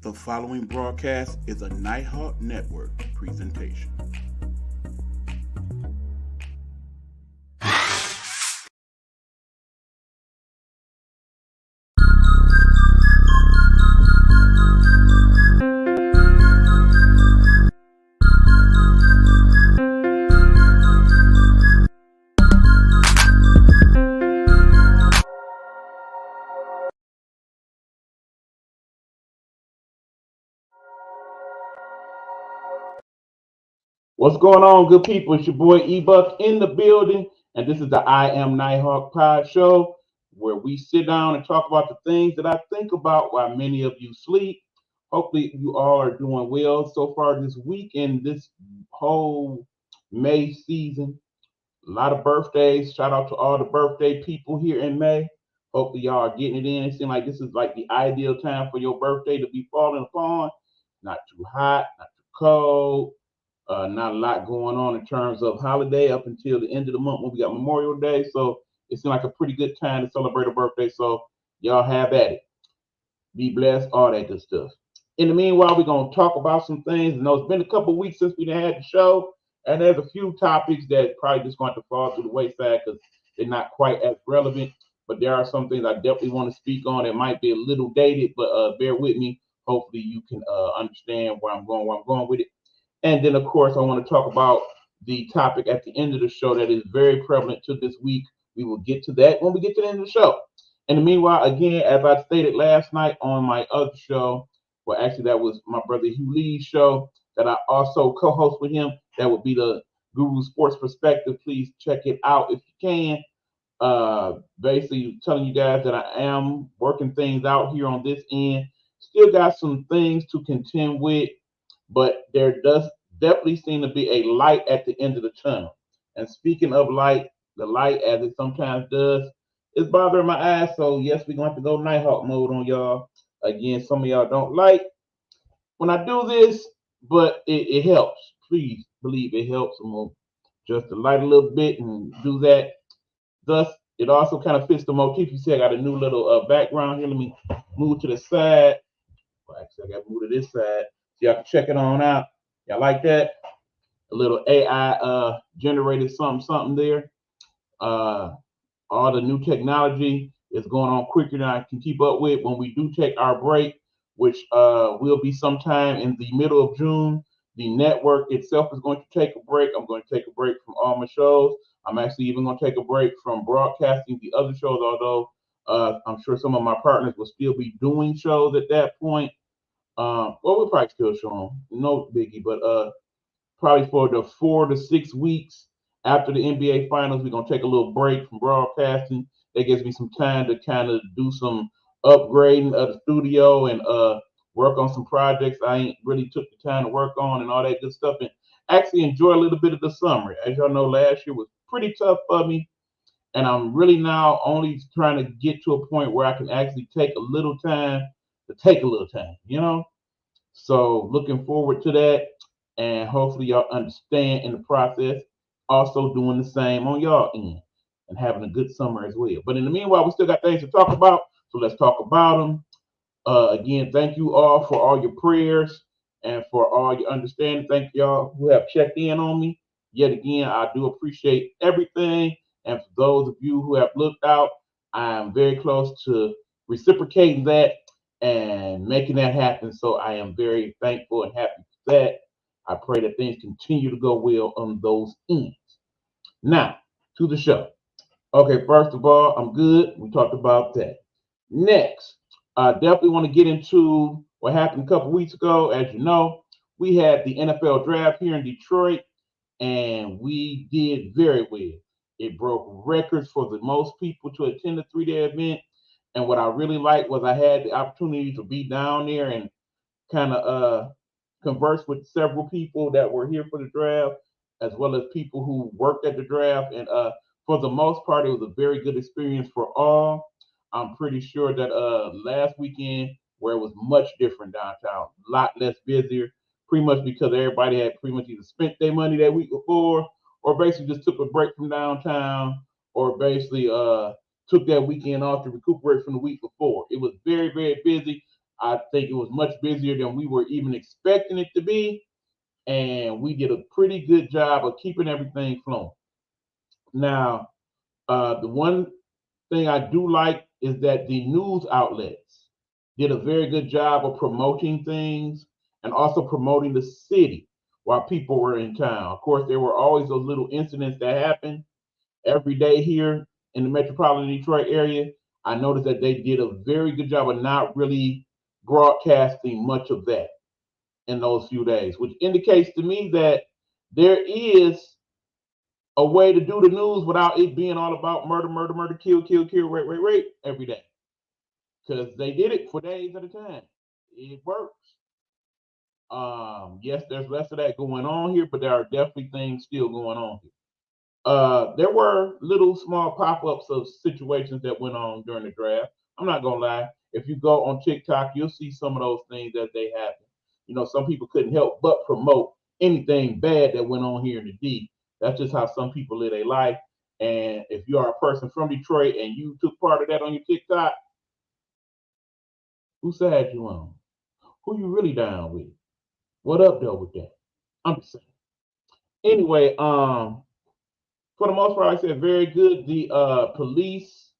The following broadcast is a Nighthawk Network presentation. What's going on, good people? It's your boy E-Buck in the building, and this is the I Am Nighthawk Podshow, where we sit down and talk about the things that I think about while many of you sleep. Hopefully, you all are doing well so far this week and this whole May season. A lot of birthdays. Shout out to all the birthday people here in May. Hopefully, y'all are getting it in. It seems like this is like the ideal time for your birthday to be falling upon. Not too hot, not too cold, not a lot going on in terms of holiday up until the end of the month when we got Memorial Day. So it seemed like a pretty good time to celebrate a birthday. So y'all have at it. Be blessed, all that good stuff. In the meanwhile, we're going to talk about some things. I know it's been a couple of weeks since we had the show, and there's a few topics that probably just going to fall through the wayside because they're not quite as relevant. But there are some things I definitely want to speak on that might be a little dated, but bear with me. Hopefully, you can understand where I'm going with it. And then, of course, I want to talk about the topic at the end of the show that is very prevalent to this week. We will get to that when we get to the end of the show. In the meanwhile, again, as I stated last night on my other show, well, actually, that was my brother Hugh Lee's show that I also co-host with him. That would be the Guru Sports Perspective. Please check it out if you can. Basically telling you guys that I am working things out here on this end. Still got some things to contend with, but there does definitely seem to be a light at the end of the tunnel. And speaking of light, the light, as it sometimes does, is bothering my eyes. So yes, we're going to have to go Nighthawk mode on y'all. Again, some of y'all don't like when I do this, but it helps. Please believe it helps. I'm going to just to light a little bit and do that. Thus, it also kind of fits the motif. You see, I got a new little background here. Let me move to the side. Well, actually, I got to move to this side so y'all can check it on out. Y'all like that? A little AI generated something there. All the new technology is going on quicker than I can keep up with. When we do take our break, which will be sometime in the middle of June, the network itself is going to take a break. I'm going to take a break from all my shows. I'm actually even going to take a break from broadcasting the other shows, although I'm sure some of my partners will still be doing shows at that point. Well, we'll probably still show them, no biggie, but probably for the 4 to 6 weeks after the NBA Finals, we're gonna take a little break from broadcasting. That gives me some time to kind of do some upgrading of the studio and work on some projects I ain't really took the time to work on and all that good stuff, and actually enjoy a little bit of the summer. As y'all know, last year was pretty tough for me, and I'm really now only trying to get to a point where I can actually take a little time to take a little time, you know? So looking forward to that, and hopefully y'all understand in the process. Also doing the same on y'all end and having a good summer as well. But in the meanwhile, we still got things to talk about, so let's talk about them. Again, thank you all for all your prayers and for all your understanding. Thank y'all who have checked in on me. Yet again, I do appreciate everything. And for those of you who have looked out, I am very close to reciprocating that and making that happen. So I am very thankful and happy for that. I pray that things continue to go well on those ends. Now, to the show. Okay, first of all, I'm good. We talked about that. Next, I definitely want to get into what happened a couple weeks ago. As you know, we had the NFL draft here in Detroit, and we did very well. It broke records for the most people to attend the 3-day event. And what I really liked was I had the opportunity to be down there and kind of converse with several people that were here for the draft, as well as people who worked at the draft. And for the most part, it was a very good experience for all. I'm pretty sure that last weekend, where it was much different downtown, a lot less busier, pretty much because everybody had pretty much either spent their money that week before, or basically just took a break from downtown, or basically took that weekend off to recuperate from the week before. It was very, very busy. I think it was much busier than we were even expecting it to be, and we did a pretty good job of keeping everything flowing. Now, the one thing I do like is that the news outlets did a very good job of promoting things and also promoting the city while people were in town. Of course, there were always those little incidents that happen every day here in the metropolitan Detroit area. I noticed that they did a very good job of not really broadcasting much of that in those few days, which indicates to me that there is a way to do the news without it being all about murder, murder, murder, kill, kill, kill, rape, rape, rape every day. Because they did it for days at a time. It works. Yes, there's less of that going on here, but there are definitely things still going on here. There were little small pop-ups of situations that went on during the draft. I'm not gonna lie. If you go on TikTok, you'll see some of those things as they happen. You know, some people couldn't help but promote anything bad that went on here in the D. That's just how some people live their life. And if you are a person from Detroit and you took part of that on your TikTok, who side you on? Who you really down with? What up though with that? I'm just saying. Anyway, for the most part, I said very good. The police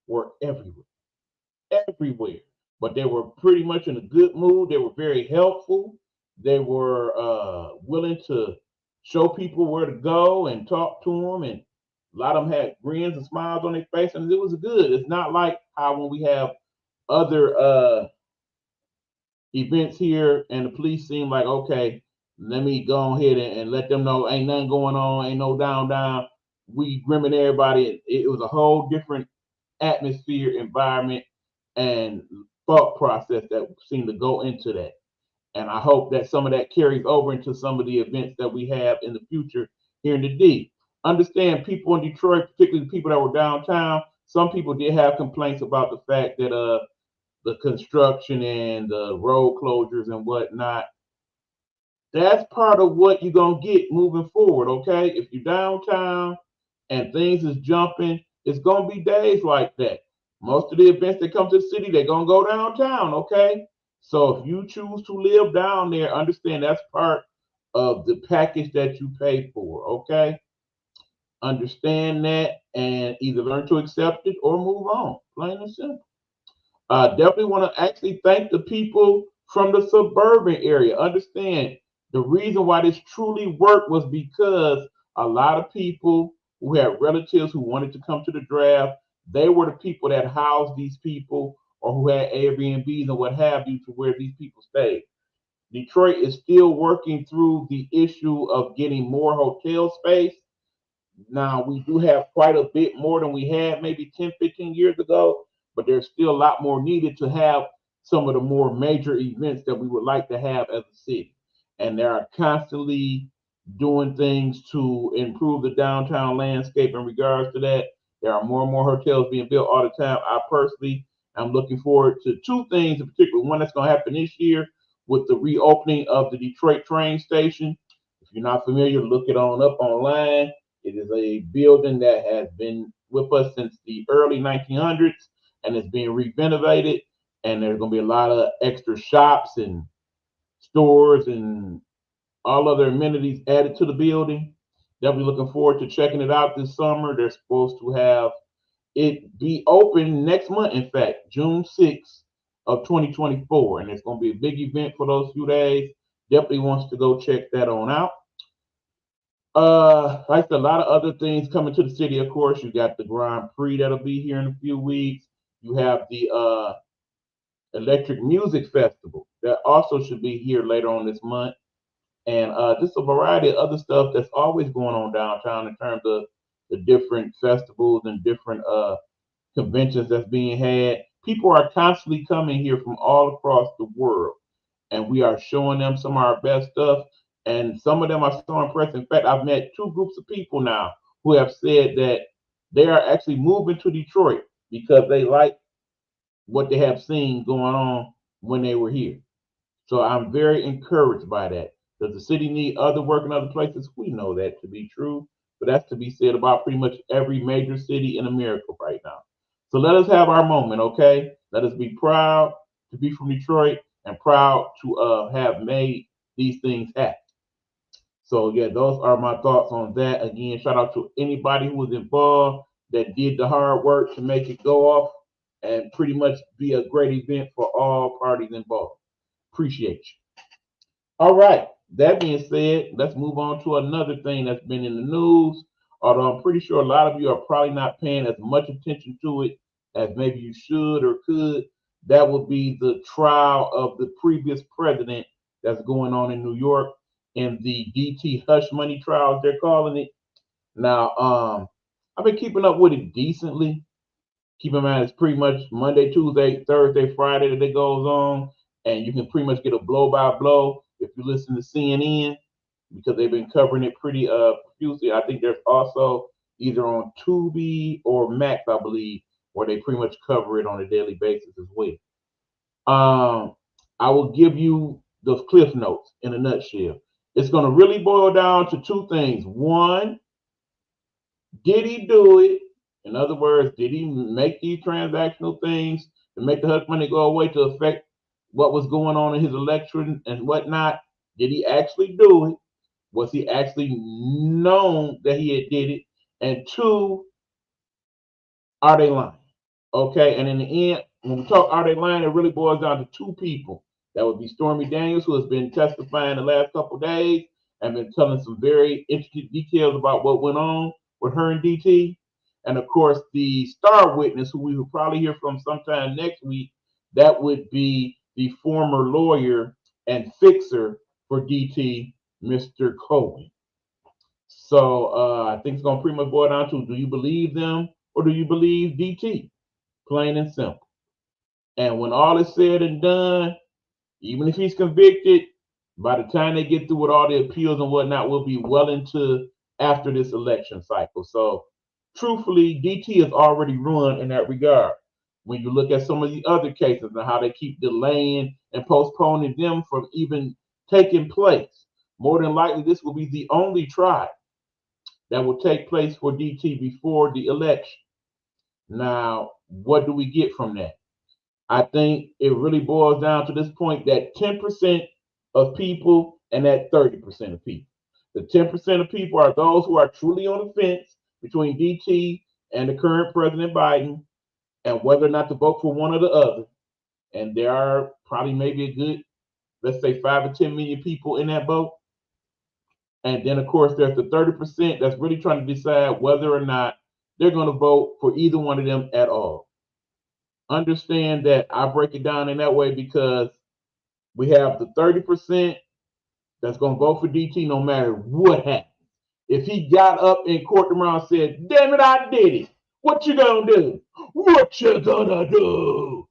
were everywhere, but they were pretty much in a good mood. They were very helpful. They were willing to show people where to go and talk to them, and a lot of them had grins and smiles on their face, and it was good. It's not like how when we have other events here and the police seem like, okay, let me go ahead and let them know ain't nothing going on, ain't no down. We grimming everybody. It was a whole different atmosphere, environment, and thought process that seemed to go into that. And I hope that some of that carries over into some of the events that we have in the future here in the D. Understand people in Detroit, particularly the people that were downtown, some people did have complaints about the fact that the construction and the road closures and whatnot. That's part of what you're gonna get moving forward, okay? If you're downtown and things is jumping, it's gonna be days like that. Most of the events that come to the city, they're gonna go downtown, okay? So if you choose to live down there, understand that's part of the package that you pay for, okay? Understand that and either learn to accept it or move on. Plain and simple. Definitely want to actually thank the people from the suburban area. Understand the reason why this truly worked was because a lot of people who had relatives who wanted to come to the draft, they were the people that housed these people or who had Airbnbs and what have you to where these people stayed. Detroit is still working through the issue of getting more hotel space. Now, we do have quite a bit more than we had maybe 10, 15 years ago, but there's still a lot more needed to have some of the more major events that we would like to have as a city. And they are constantly doing things to improve the downtown landscape in regards to that. There are more and more hotels being built all the time. I personally am looking forward to two things in particular. One that's going to happen this year with the reopening of the Detroit train station. If you're not familiar, look it on up online. It is a building that has been with us since the early 1900s and it's being renovated. And there's going to be a lot of extra shops and stores and all other amenities added to the building. Definitely looking forward to checking it out this summer. They're supposed to have it be open next month, in fact, June 6th of 2024. And it's going to be a big event for those few days. Definitely wants to go check that on out. Like a lot of other things coming to the city, of course. You got the Grand Prix that'll be here in a few weeks. You have the Electric Music Festival that also should be here later on this month. And just a variety of other stuff that's always going on downtown in terms of the different festivals and different conventions that's being had. People are constantly coming here from all across the world, and we are showing them some of our best stuff. And some of them are so impressed. In fact, I've met two groups of people now who have said that they are actually moving to Detroit because they like what they have seen going on when they were here. So I'm very encouraged by that. Does the city need other work in other places? We know that to be true, but that's to be said about pretty much every major city in America right now. So let us have our moment, okay? Let us be proud to be from Detroit and proud to have made these things happen. So yeah, those are my thoughts on that. Again, shout out to anybody who was involved that did the hard work to make it go off and pretty much be a great event for all parties involved. Appreciate you. All right. That being said, let's move on to another thing that's been in the news. Although I'm pretty sure a lot of you are probably not paying as much attention to it as maybe you should or could. That would be the trial of the previous president that's going on in New York in the DT hush money trials, they're calling it. Now, I've been keeping up with it decently. Keep in mind, it's pretty much Monday, Tuesday, Thursday, Friday that it goes on, and you can pretty much get a blow by blow if you listen to CNN because they've been covering it pretty profusely. I think there's also either on Tubi or Max, I believe, where they pretty much cover it on a daily basis as well. I will give you those cliff notes in a nutshell. It's going to really boil down to two things. One, did he do it? In other words, did he make these transactional things to make the hush money go away to affect what was going on in his election and whatnot? Did he actually do it? Was he actually known that he had did it? And two, are they lying? Okay, and in the end, when we talk are they lying, it really boils down to two people. That would be Stormy Daniels, who has been testifying the last couple of days and been telling some very interesting details about what went on with her and DT. And of course, the star witness, who we will probably hear from sometime next week, that would be the former lawyer and fixer for DT, Mr. Cohen. So I think it's going to pretty much boil down to, do you believe them or do you believe DT? Plain and simple. And when all is said and done, even if he's convicted, by the time they get through with all the appeals and whatnot, we'll be well into after this election cycle. So truthfully, DT is already ruined in that regard. When you look at some of the other cases and how they keep delaying and postponing them from even taking place, more than likely this will be the only trial that will take place for DT before the election. Now, what do we get from that? I think it really boils down to this point that 10% of people and that 30% of people. The 10% of people are those who are truly on the fence between DT and the current President Biden and whether or not to vote for one or the other. And there are probably maybe a good, let's say 5 or 10 million people in that boat. And then, of course, there's the 30% that's really trying to decide whether or not they're going to vote for either one of them at all. Understand that I break it down in that way because we have the 30% that's going to vote for DT no matter what happens. If he got up in court tomorrow and said, damn it, I did it. What you going to do? What you going to do?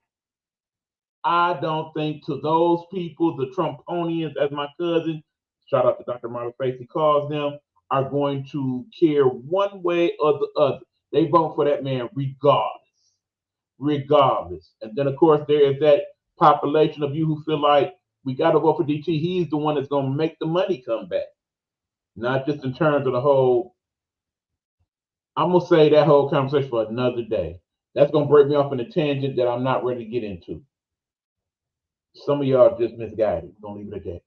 I don't think to those people, the Trumponians, as my cousin, shout out to Dr. Marlon Facey calls them, are going to care one way or the other. They vote for that man regardless. And then, of course, there is that population of you who feel like we got to vote for DT. He's the one that's going to make the money come back. Not just in terms of the whole, I'm going to say that whole conversation for another day. That's going to break me off in a tangent that I'm not ready to get into. Some of y'all just misguided. Don't leave it at that.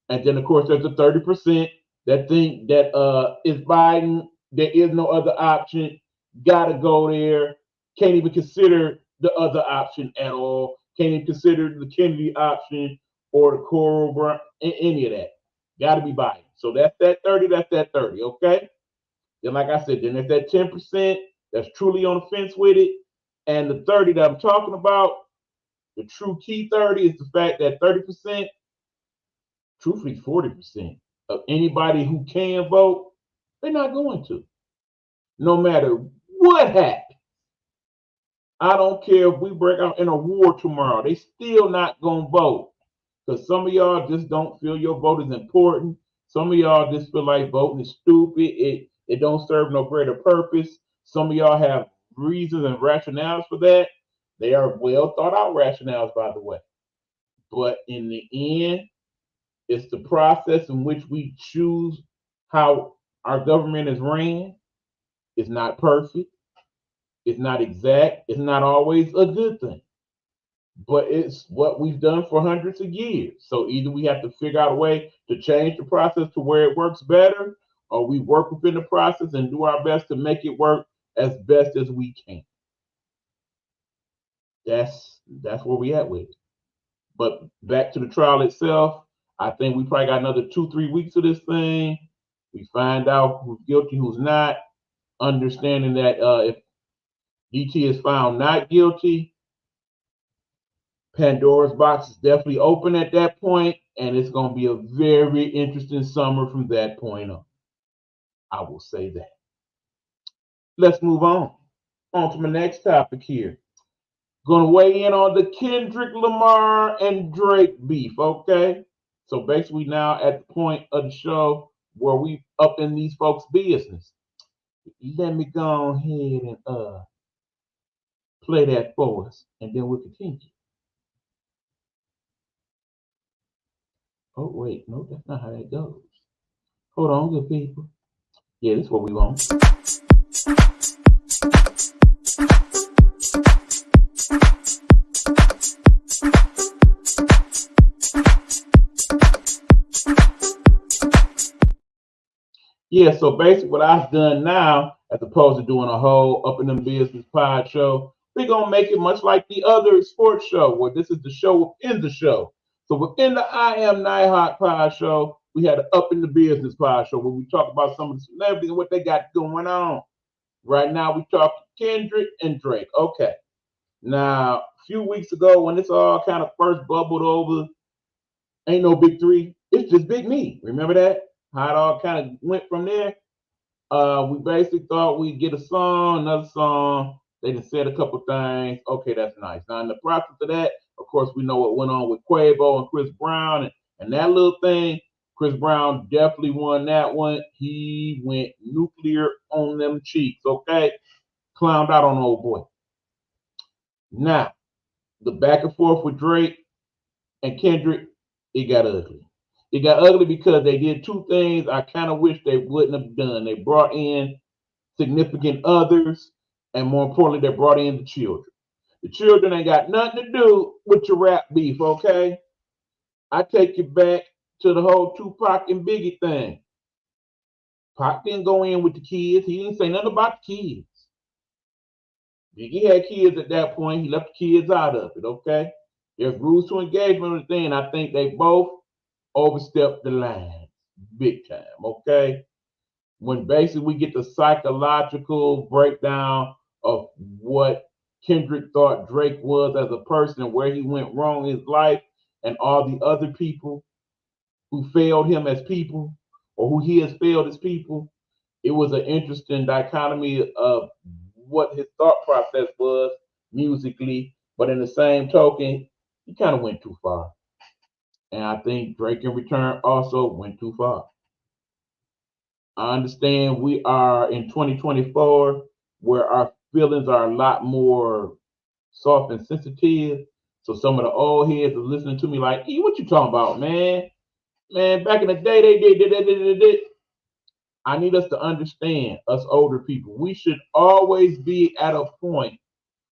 And then, of course, there's the 30% that think that is Biden. There is no other option. Got to go there. Can't even consider the other option at all. Can't even consider the Kennedy option or the Coral Brown, any of that. Got to be Biden. So that's that 30. That's that 30. Okay. Then, like I said, then there's that 10% that's truly on the fence with it, and the 30 that I'm talking about. The true key 30 is the fact that 30%, truthfully 40% of anybody who can vote, they're not going to. No matter what happens. I don't care if we break out in a war tomorrow. They still not going to vote. Because some of y'all just don't feel your vote is important. Some of y'all just feel like voting is stupid. It don't serve no greater purpose. Some of y'all have reasons and rationales for that. They are well thought out rationales, by the way. But in the end, it's the process in which we choose how our government is ran. It's not perfect. It's not exact. It's not always a good thing. but it's what we've done for hundreds of years. So either we have to figure out a way to change the process to where it works better, or we work within the process and do our best to make it work as best as we can. That's where we at with it. But back to the trial itself, I think we probably got another 2-3 weeks of this thing. We find out who's guilty, who's not. Understanding that if DT is found not guilty, Pandora's box is definitely open at that point, and it's going to be a very interesting summer from that point on. I will say that. Let's move on. On to my next topic here. Going to weigh in on the Kendrick Lamar and Drake beef, okay? So basically now at the point of the show where we up in these folks' business. Let me go ahead and play that for us, and then we'll continue. Oh, wait, no, that's not how that goes. Hold on, good people. Yeah, this is what we want. Yeah, so basically what I've done now, as opposed to doing a whole Up in Them Business pod show, we're going to make it much like the other sports show, where this is the show within the show. So within the I Am Nighthawk Podshow, we had an Up in the Business pod show where we talk about some of the celebrities and what they got going on. Right now, we talk Kendrick and Drake. Okay. Now, a few weeks ago, when this all kind of first bubbled over, ain't no big three. It's just Big Me. Remember that? How it all kind of went from there. We basically thought we'd get a song, another song. They just said a couple things. Okay, that's nice. Now, in the process of that, of course, we know what went on with Quavo and Chris Brown and that little thing. Chris Brown definitely won that one. He went nuclear on them cheeks, okay? Clowned out on the old boy. Now, the back and forth with Drake and Kendrick, it got ugly. It got ugly because they did two things I kind of wish they wouldn't have done. They brought in significant others, and more importantly, they brought in the children. The children ain't got nothing to do with your rap beef, okay? I take you back to the whole Tupac and Biggie thing. Pac didn't go in with the kids. He didn't say nothing about the kids. Biggie had kids at that point. He left the kids out of it, okay? There's rules to engagement with the thing. I think they both overstepped the line big time, okay? When basically we get the psychological breakdown of what Kendrick thought Drake was as a person and where he went wrong in his life, and all the other people who failed him as people or who he has failed as people, it was an interesting dichotomy of what his thought process was musically, but in the same token, he kind of went too far. And I think Drake in return also went too far. I understand we are in 2024 where our feelings are a lot more soft and sensitive. So some of the old heads are listening to me like, "E, what you talking about, man? Man, back in the day, they did. I need us to understand, us older people, we should always be at a point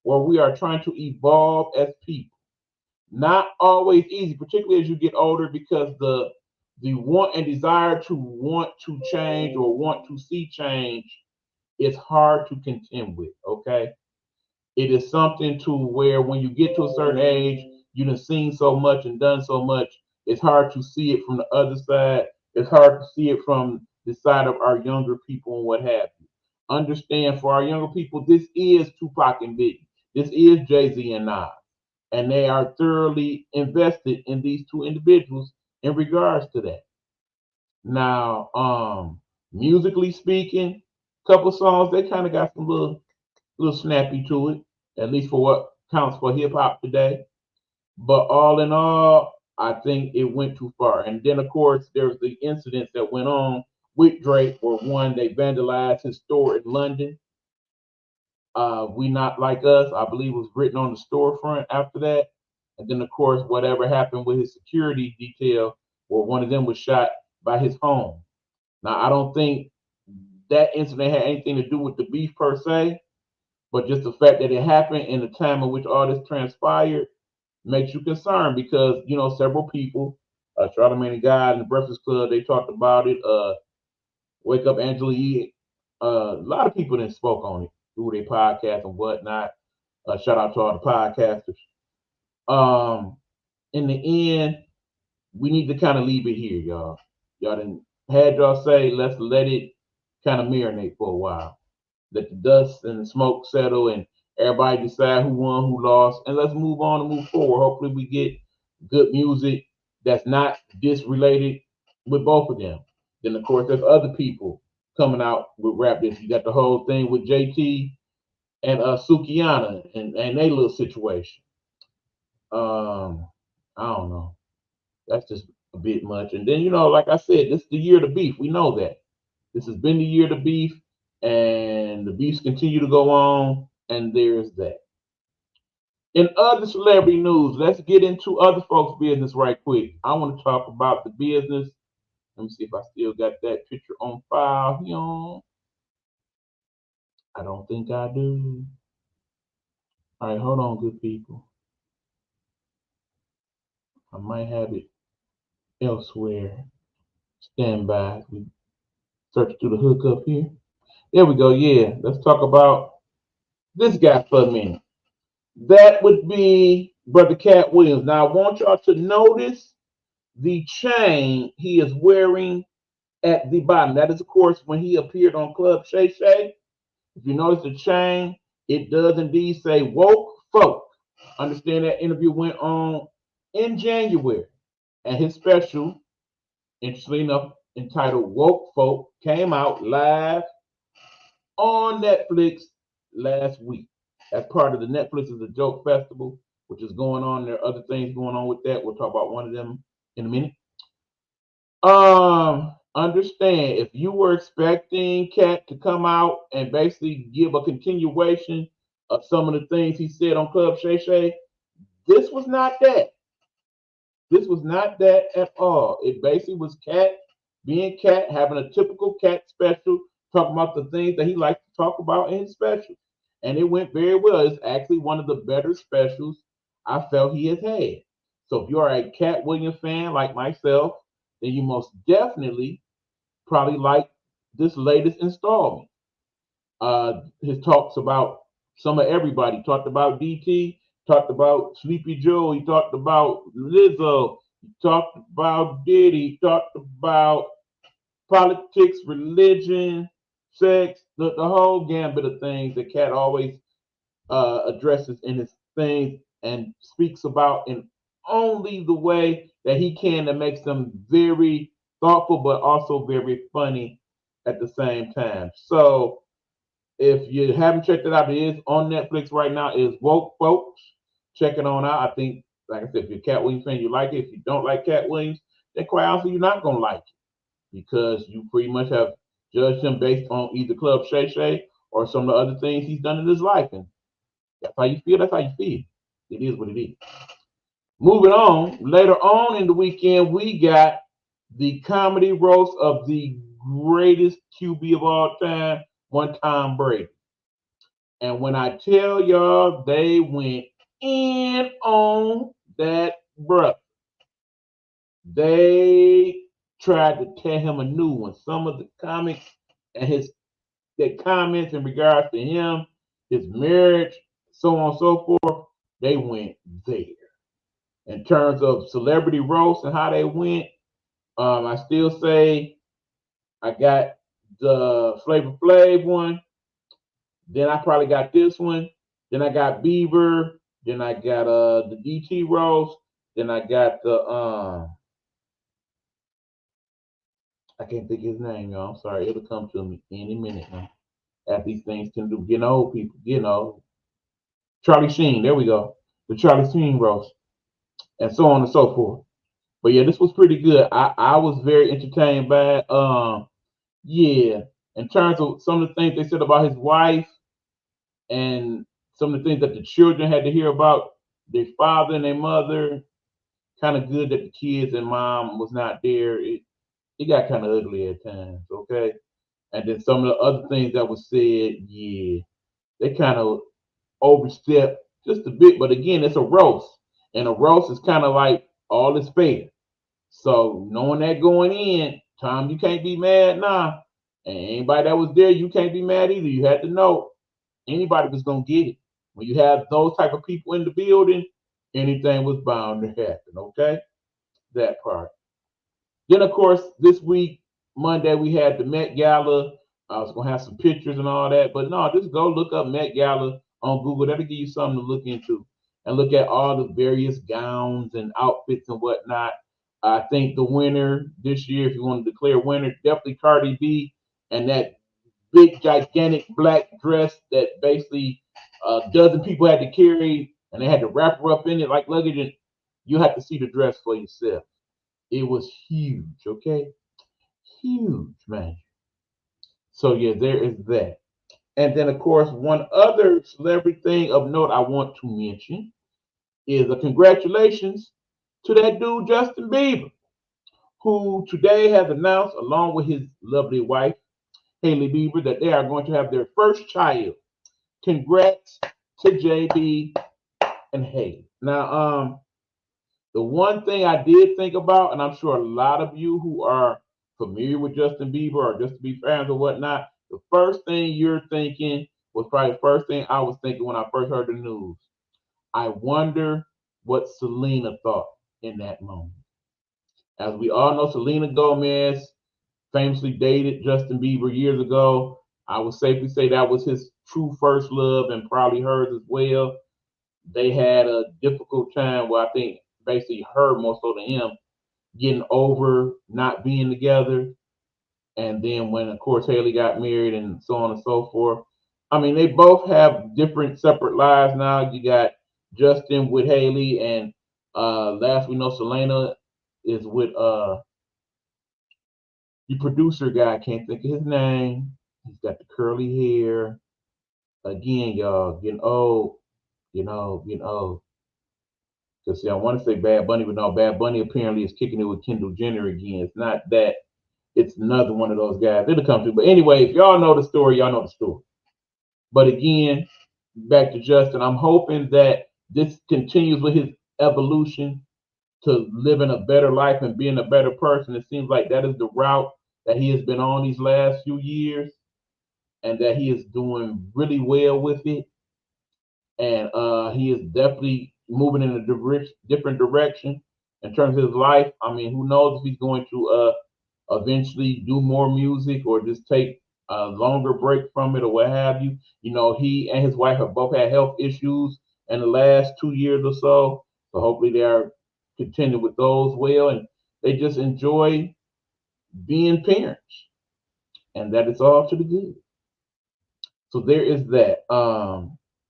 where we are trying to evolve as people. Not always easy, particularly as you get older, because the want and desire to want to change or want to see change is hard to contend with, okay? It is something to where when you get to a certain age, you've seen so much and done so much, it's hard to see it from the other side. It's hard to see it from the side of our younger people and what have you. Understand, for our younger people, this is Tupac and Biggie. This is Jay-Z and Nas. And they are thoroughly invested in these two individuals in regards to that. Now, musically speaking, couple songs, they kind of got some little snappy to it, at least for what counts for hip hop today. But all in all, I think it went too far. And then, of course, there's the incidents that went on with Drake, where one, they vandalized his store in London. We Not Like Us, I believe, was written on the storefront after that. And then, of course, whatever happened with his security detail, where one of them was shot by his home. Now, I don't think that incident had anything to do with the beef per se, but just the fact that it happened in the time in which all this transpired, makes you concerned because several people, Charlamagne and Guy and the Breakfast Club, they talked about it. Wake Up Angela Yee, a lot of people that spoke on it through their podcast and whatnot. Shout out to all the podcasters. In the end, we need to kind of leave it here, y'all. Y'all done had y'all say, let's let it kind of marinate for a while. Let the dust and the smoke settle and everybody decide who won, who lost, and let's move on and move forward. Hopefully we get good music that's not disrelated with both of them. Then, of course, there's other people coming out with rap this. You got the whole thing with JT and Sukihana and their little situation. I don't know. That's just a bit much. And then, like I said, this is the year of the beef. We know that. This has been the year of the beef, and the beefs continue to go on, and there's that. In other celebrity news, let's get into other folks' business right quick. I want to talk about the business. Let me see if I still got that picture on file here. I don't think I do. All right, hold on, good people. I might have it elsewhere. Stand by. We search through the hookup here. There we go. Yeah, let's talk about this guy for a minute. That would be Brother Cat Williams. Now, I want y'all to notice the chain he is wearing at the bottom. That is, of course, when he appeared on Club Shay Shay. If you notice the chain, it does indeed say woke folk. Understand that interview went on in January, and his special, interestingly enough, entitled Woke Folk, came out live on Netflix last week as part of the Netflix is a Joke Festival, which is going on. There are other things going on with that. We'll talk about one of them in a minute. Understand, if you were expecting Cat to come out and basically give a continuation of some of the things he said on Club Shay Shay, this was not that. This was not that at all. It basically was Cat being Cat, having a typical Cat special, talking about the things that he likes to talk about in his special. And it went very well. It's actually one of the better specials I felt he has had. So if you're a Cat Williams fan like myself, then you most definitely probably like this latest installment. His talks about some of everybody. He talked about DT, talked about Sleepy Joe, he talked about Lizzo, he talked about Diddy, he talked about politics, religion, sex, the whole gambit of things that Cat always addresses in his things and speaks about in only the way that he can that makes them very thoughtful but also very funny at the same time. So if you haven't checked it out, it is on Netflix right now. It is Woke Folks. Check it on out. I think, like I said, if you're a Cat Williams fan, you like it. If you don't like Cat Williams, then quite honestly, you're not going to like it because you pretty much have judged him based on either Club Shay Shay or some of the other things he's done in his life. And that's how you feel. That's how you feel. It is what it is. Moving on, later on in the weekend, we got the comedy roast of the greatest QB of all time, one Tom Brady. And when I tell y'all, they went in on that brother. They tried to tell him a new one. Some of the comics and their comments in regards to him, his marriage, so on and so forth, they went there. In terms of celebrity roast and how they went, I still say I got the Flavor Flav one. Then I probably got this one. Then I got Bieber. Then I got the DT roast. Then I got the I can't think of his name, y'all. I'm sorry, it'll come to me any minute now. As these things can do, old people, Charlie Sheen. There we go, the Charlie Sheen roast, and so on and so forth. But yeah, this was pretty good. I was very entertained by it. Yeah, in terms of some of the things they said about his wife and some of the things that the children had to hear about their father and their mother, kind of good that the kids and mom was not there. It got kind of ugly at times, okay? And then some of the other things that was said, yeah, they kind of overstepped just a bit. But again, it's a roast. And a roast is kind of like all is fair. So knowing that going in, Tom, you can't be mad now. And anybody that was there, you can't be mad either. You had to know anybody was gonna get it. When you have those type of people in the building, anything was bound to happen. Okay, that part. Then of course this week, Monday, we had the Met Gala. I was gonna have some pictures and all that, but no, just go look up Met Gala on Google. That'll give you something to look into and look at all the various gowns and outfits and whatnot. I think the winner this year, if you want to declare winner, definitely Cardi B and that big gigantic black dress that basically a dozen people had to carry, and they had to wrap her up in it like luggage. And you have to see the dress for yourself. It was huge, okay? Huge, man. So yeah, there is that. And then of course, one other celebrity thing of note I want to mention is a congratulations to that dude Justin Bieber, who today has announced, along with his lovely wife Hailey Bieber, that they are going to have their first child. Congrats to JB and Hailey. Now, the one thing I did think about, and I'm sure a lot of you who are familiar with Justin Bieber or Justin Bieber fans or whatnot, the first thing you're thinking was probably the first thing I was thinking when I first heard the news. I wonder what Selena thought in that moment. As we all know, Selena Gomez famously dated Justin Bieber years ago. I would safely say that was his true first love and probably hers as well. They had a difficult time, well, I think basically her more so than him, getting over not being together. And then when, of course, Hailey got married and so on and so forth. I mean, they both have different separate lives now. You got Justin with Hailey, and last we know, Selena is with the producer guy. I can't think of his name. He's got the curly hair. Again, y'all, getting old, getting old. Because see, I want to say Bad Bunny, but no, Bad Bunny apparently is kicking it with Kendall Jenner again. It's not that. It's another one of those guys. It'll come to. But anyway, if y'all know the story, y'all know the story. But again, back to Justin, I'm hoping that this continues with his evolution to living a better life and being a better person. It seems like that is the route that he has been on these last few years, and that he is doing really well with it. And he is definitely moving in a different direction in terms of his life. I mean, who knows if he's going to eventually do more music or just take a longer break from it or what have you. You know, he and his wife have both had health issues in the last 2 years or so. So hopefully they are continuing with those well, and they just enjoy being parents, and that is all to the good. So there is that.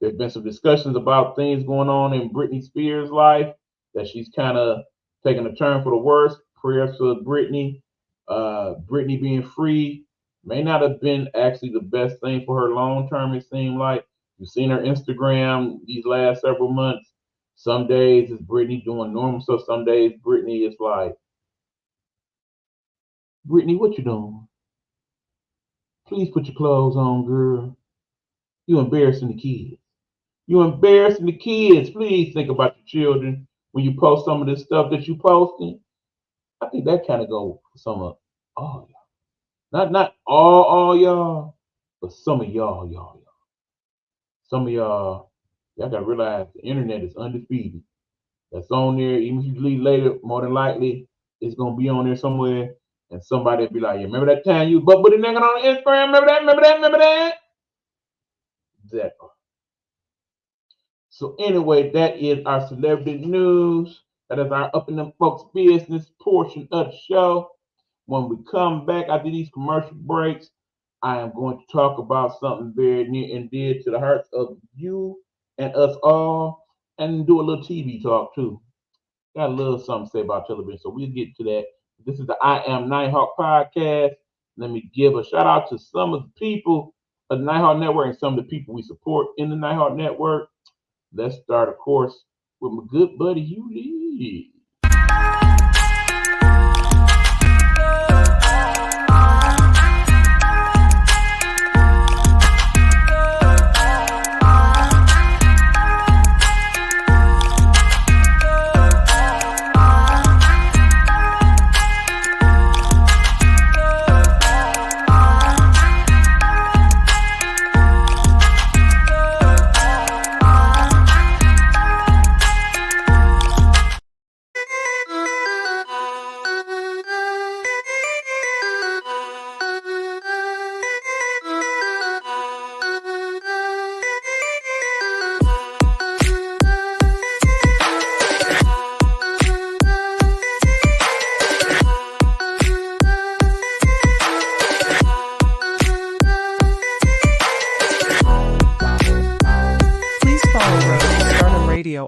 There's been some discussions about things going on in Britney Spears' life, that she's kind of taking a turn for the worse. Prayers for Britney. Britney being free may not have been actually the best thing for her long term, it seemed like. You've seen her Instagram these last several months. Some days it's Britney doing normal stuff. Some days Britney is like, Britney, what you doing? Please put your clothes on, girl. You embarrassing the kids. You embarrassing the kids. Please think about your children when you post some of this stuff that you posting. I think that kind of go for some of all y'all. Not all y'all, but some of y'all. Some of y'all gotta realize the internet is undefeated. That's on there. Even if you delete later, more than likely it's gonna be on there somewhere, and somebody will be like, "Yeah, remember that time you butt with a nigga on Instagram? Remember that? That part." So anyway, that is our celebrity news. That is our up in them folks business portion of the show. When we come back after these commercial breaks, I am going to talk about something very near and dear to the hearts of you and us all, and do a little TV talk too. Got a little something to say about television, so we'll get to that. This is the I Am Nighthawk podcast. Let me give a shout out to some of the people of the Nighthawk Network and some of the people we support in the Nighthawk Network. Let's start, of course, with my good buddy Hugh.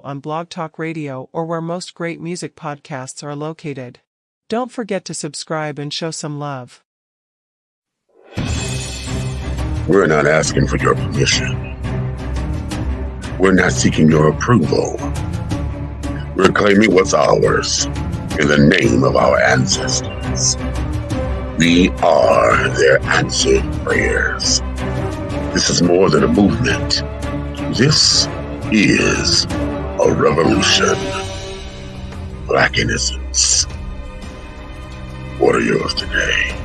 on Blog Talk Radio or where most great music podcasts are located. Don't forget to subscribe and show some love. We're not asking for your permission. We're not seeking your approval. We're claiming what's ours in the name of our ancestors. We are their answered prayers. This is more than a movement. This is a revolution. Black innocence. What are yours today?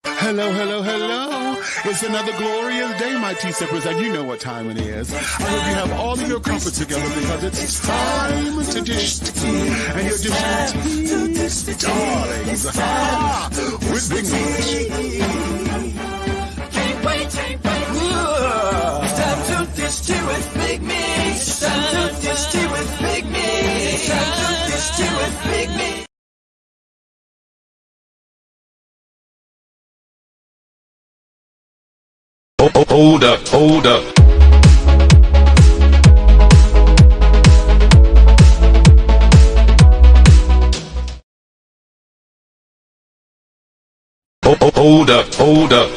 Hello, hello, hello. It's another glorious day, my T-Sippers, and you know what time it is. I hope you have all of your comforts together because it's time to dish tea. And you're dishing tea, darlings, with Big Meat. Can't wait. It's time to dish tea with Big Meat. It's time to dish tea with Big Meat. It's time to dish tea with Big Meat. Hold up. Hold up, hold up.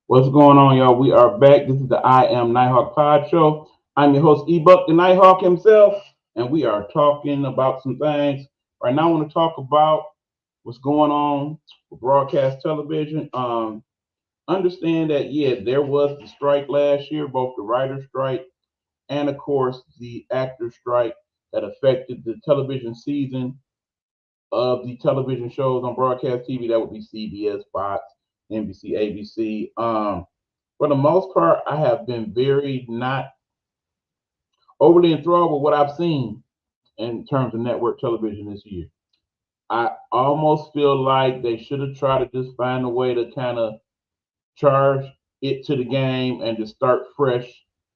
What's going on, y'all? We are back. This is the I Am Nighthawk Podshow. I'm your host, E-Buck, the Nighthawk himself, and we are talking about some things. Right now, I want to talk about what's going on with broadcast television. Understand that, there was the strike last year, both the writer's strike and, of course, the actor's strike that affected the television season of the television shows on broadcast TV. That would be CBS, Fox, NBC, ABC. For the most part, I have been very not overly enthralled with what I've seen in terms of network television this year. I almost feel like they should have tried to just find a way to kind of charge it to the game and to start fresh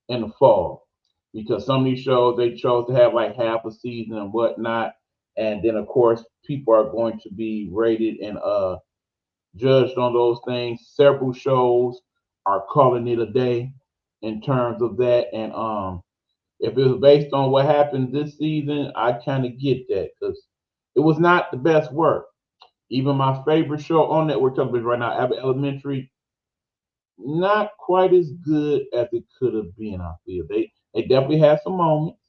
in the fall. Because some of these shows, they chose to have like half a season and whatnot. And then, of course, people are going to be rated and judged on those things. Several shows are calling it a day in terms of that. And if it was based on what happened this season, I kind of get that because it was not the best work. Even my favorite show on network television right now, Abbott Elementary, not quite as good as it could have been, I feel. They definitely had some moments.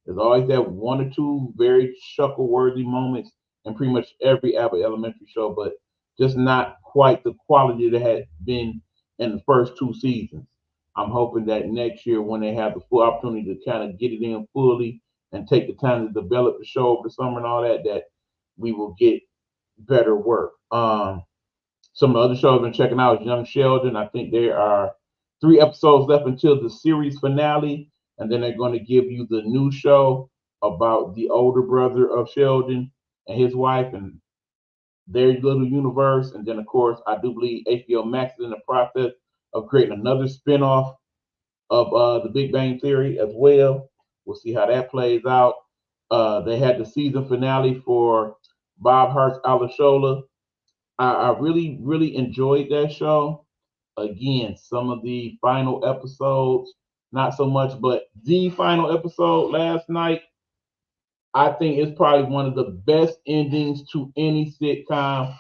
There's always that one or two very chuckle-worthy moments in pretty much every Abbott Elementary show, but just not quite the quality that had been in the first two seasons. I'm hoping that next year when they have the full opportunity to kind of get it in fully and take the time to develop the show over the summer and all that, that we will get better work. Some of the other shows I've been checking out is Young Sheldon. I think there are 3 episodes left until the series finale, and then they're going to give you the new show about the older brother of Sheldon and his wife and their little universe. And then, of course, I do believe HBO Max is in the process of creating another spinoff of The Big Bang Theory as well. We'll see how that plays out. They had the season finale for Bob Hart's Alashola. I really, really enjoyed that show. Again, some of the final episodes, not so much, but the final episode last night, I think it's probably one of the best endings to any sitcom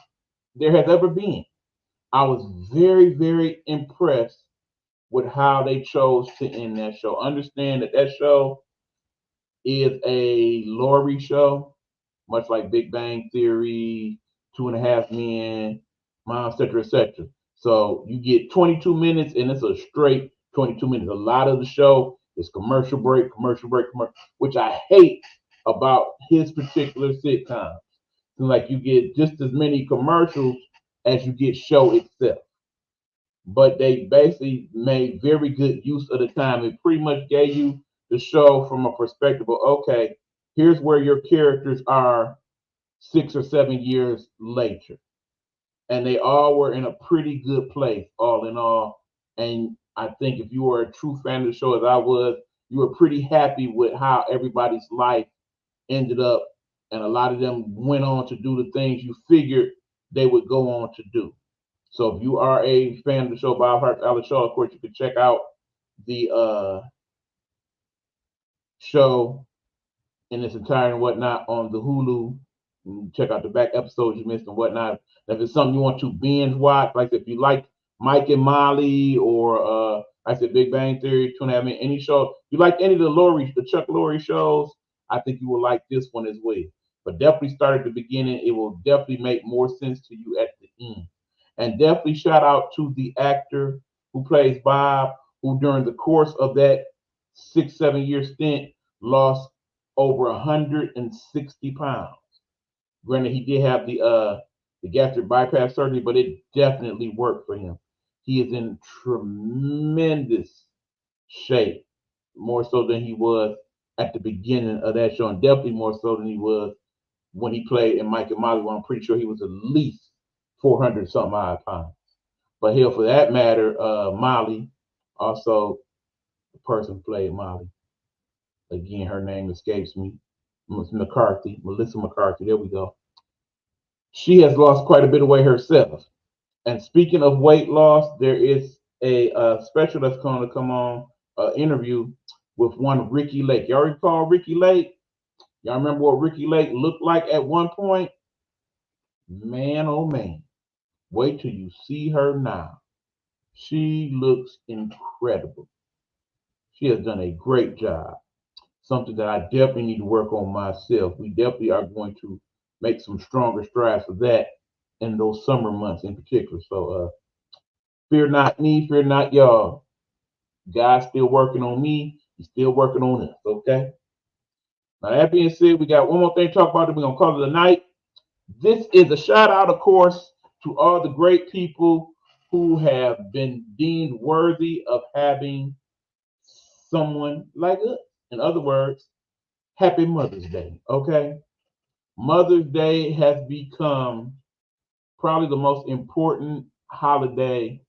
there has ever been. I was very, very impressed with how they chose to end that show. Understand that show is a Lori show, much like Big Bang Theory, 2.5 Men, et cetera, et cetera. So you get 22 minutes, and it's a straight 22 minutes. A lot of the show is commercial break, which I hate about his particular sitcom. So like you get just as many commercials as you get show itself. But they basically made very good use of the time. It pretty much gave you the show from a perspective of, okay, here's where your characters are 6 or 7 years later. And they all were in a pretty good place, all in all. And I think if you were a true fan of the show, as I was, you were pretty happy with how everybody's life ended up, and a lot of them went on to do the things you figured they would go on to do. So if you are a fan of the show, Bob Hart's Alice Show, of course, you can check out the show in its entirety and whatnot on the Hulu. And check out the back episodes you missed and whatnot. If it's something you want to binge watch, like if you like Mike and Molly or I said Big Bang Theory, 2.5 Men, any show, if you like any of the Chuck Lorre shows, I think you will like this one as well. But definitely start at the beginning. It will definitely make more sense to you at the end. And definitely shout out to the actor who plays Bob, who during the course of that 6-7 year stint lost over 160 pounds. Granted, he did have the gastric bypass surgery, but it definitely worked for him. He is in tremendous shape, more so than he was at the beginning of that show, and definitely more so than he was when he played in Mike and Molly, where I'm pretty sure he was at least 400 something odd pounds. But hell, for that matter, Molly, also the person who played Molly, again, her name escapes me, Melissa McCarthy, there we go. She has lost quite a bit of weight herself. And speaking of weight loss, there is a special that's going to come on, interview with one Ricky Lake. Y'all recall Ricky Lake? Y'all remember what Ricky Lake looked like at one point? Man, oh man. Wait till you see her now. She looks incredible. She has done a great job. Something that I definitely need to work on myself. We definitely are going to make some stronger strides for that in those summer months in particular. So fear not me, fear not y'all. God's still working on me. He's still working on us, okay? Now that being said, we got one more thing to talk about. We're going to call it a night. This is a shout out, of course, to all the great people who have been deemed worthy of having someone like us. In other words, happy Mother's Day, okay? Mother's Day has become probably the most important holiday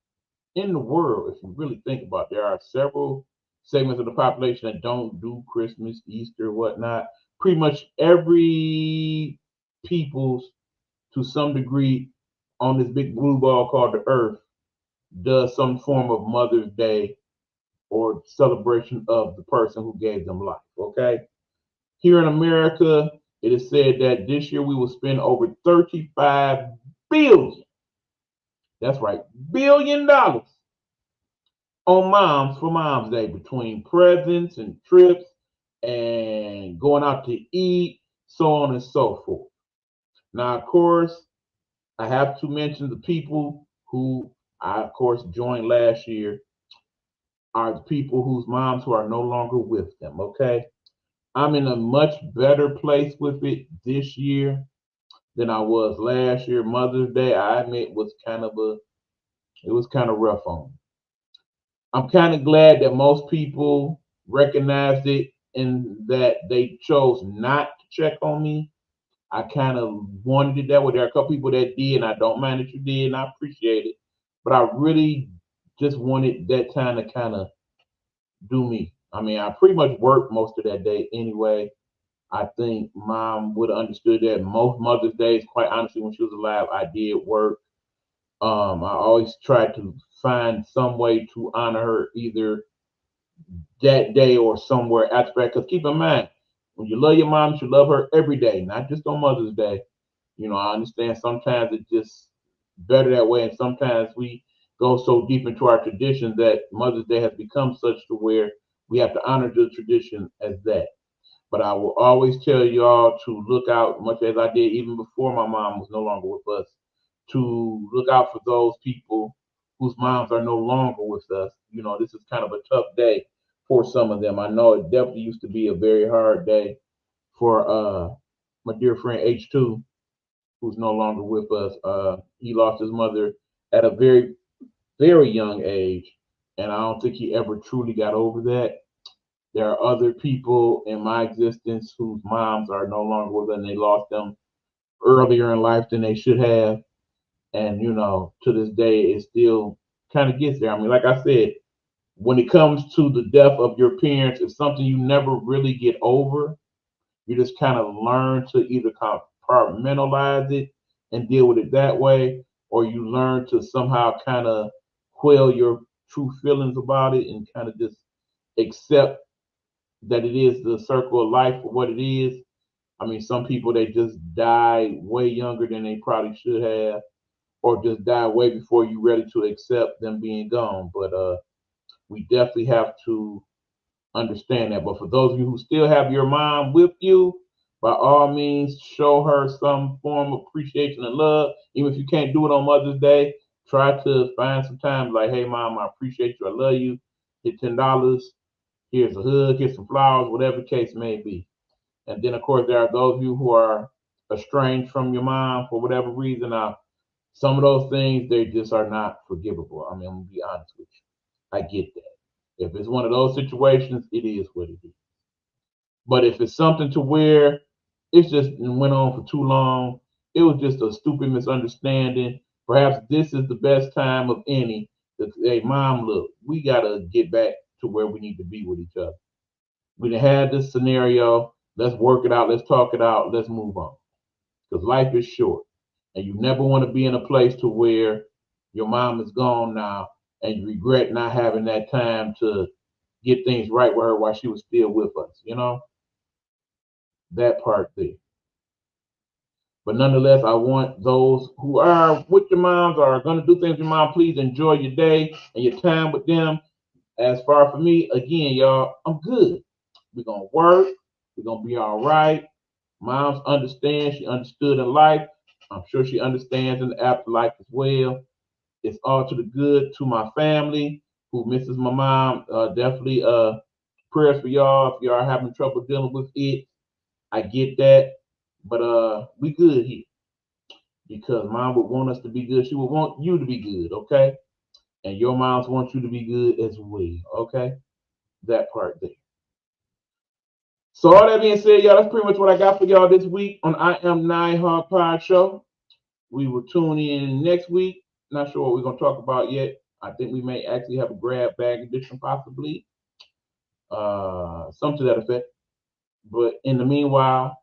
in the world, if you really think about it. There are several segments of the population that don't do Christmas, Easter, whatnot. Pretty much every people's, to some degree, on this big blue ball called the Earth, does some form of Mother's Day or celebration of the person who gave them life, okay? Here in America, it is said that this year we will spend over $35 billion, that's right, $1 billion on moms for Mom's Day, between presents and trips and going out to eat, so on and so forth. Now, of course, I have to mention the people who I, of course, joined last year are the people whose moms who are no longer with them, okay? I'm in a much better place with it this year than I was last year. Mother's Day, I admit, was kind of rough on me. I'm kind of glad that most people recognized it and that they chose not to check on me. I kind of wanted it that way. There are a couple people that did, and I don't mind that you did, and I appreciate it. But I really just wanted that time to kind of do me. I mean, I pretty much worked most of that day anyway. I think Mom would have understood that most Mother's Days, quite honestly, when she was alive, I did work. I always tried to find some way to honor her either that day or somewhere after that. Because keep in mind, when you love your mom, you should love her every day, not just on Mother's Day. You know, I understand sometimes it's just better that way, and sometimes we go so deep into our tradition that Mother's Day has become such to where we have to honor the tradition as that. But I will always tell y'all to look out, much as I did even before my mom was no longer with us, to look out for those people whose moms are no longer with us. You know, this is kind of a tough day for some of them. I know it definitely used to be a very hard day for my dear friend H2, who's no longer with us. He lost his mother at a very, very young age, and I don't think he ever truly got over that. There are other people in my existence whose moms are no longer with them, and they lost them earlier in life than they should have. And, you know, to this day, it still kind of gets there. I mean, like I said, when it comes to the death of your parents, it's something you never really get over. You just kind of learn to either compartmentalize it and deal with it that way, or you learn to somehow kind of quell your true feelings about it and kind of just accept that it is the circle of life for what it is. I mean, some people, they just die way younger than they probably should have, or just die way before you're ready to accept them being gone. But we definitely have to understand that. But for those of you who still have your mom with you, by all means, show her some form of appreciation and love. Even if you can't do it on Mother's Day, try to find some time like, hey, Mom, I appreciate you. I love you. Here's $10. Here's a hug. Here's some flowers, whatever the case may be. And then, of course, there are those of you who are estranged from your mom for whatever reason. Now, some of those things, they just are not forgivable. I mean, I'm going to be honest with you. I get that. If it's one of those situations, it is what it is. But if it's something to where it's just went on for too long, it was just a stupid misunderstanding, perhaps this is the best time of any to say, Mom, look, we got to get back to where we need to be with each other. We done had this scenario. Let's work it out. Let's talk it out. Let's move on. Because life is short. And you never want to be in a place to where your mom is gone now and you regret not having that time to get things right with her while she was still with us, you know? That part there. But nonetheless, I want those who are with your moms or are going to do things with your mom, please enjoy your day and your time with them. As far for me, again, y'all, I'm good. We're going to work. We're going to be all right. Moms understand. She understood in life. I'm sure she understands in the afterlife as well. It's all to the good to my family who misses my mom. Definitely prayers for y'all if y'all are having trouble dealing with it. I get that. But we good here. Because mom would want us to be good. She would want you to be good, okay? And your moms want you to be good as well, okay? That part there. So all that being said, y'all, that's pretty much what I got for y'all this week on I Am Nighthawk Podshow. We will tune in next week. Not sure what we're going to talk about yet. I think we may actually have a grab bag edition, possibly. Something to that effect. But in the meanwhile,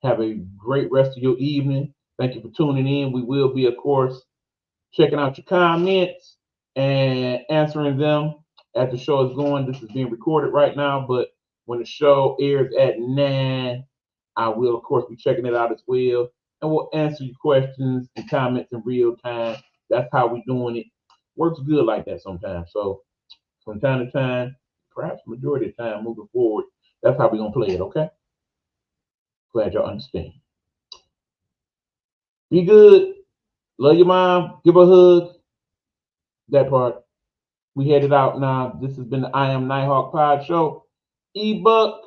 have a great rest of your evening. Thank you for tuning in. We will be, of course, checking out your comments and answering them as the show is going. This is being recorded right now, but when the show airs at 9, I will, of course, be checking it out as well. And we'll answer your questions and comments in real time. That's how we're doing it. Works good like that sometimes. So from time to time, perhaps majority of the time moving forward, that's how we're going to play it, okay? Glad y'all understand. Be good. Love your mom. Give her a hug. That part. We headed out now. This has been the I Am Nighthawk Pod Show. E-Buck,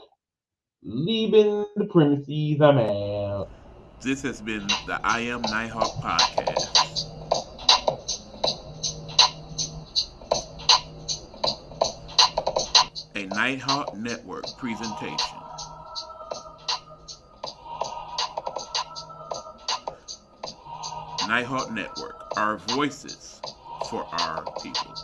leaving the premises. I'm out. This has been the I Am Nighthawk Podcast. A Nighthawk Network presentation. Nighthawk Network, our voices for our people.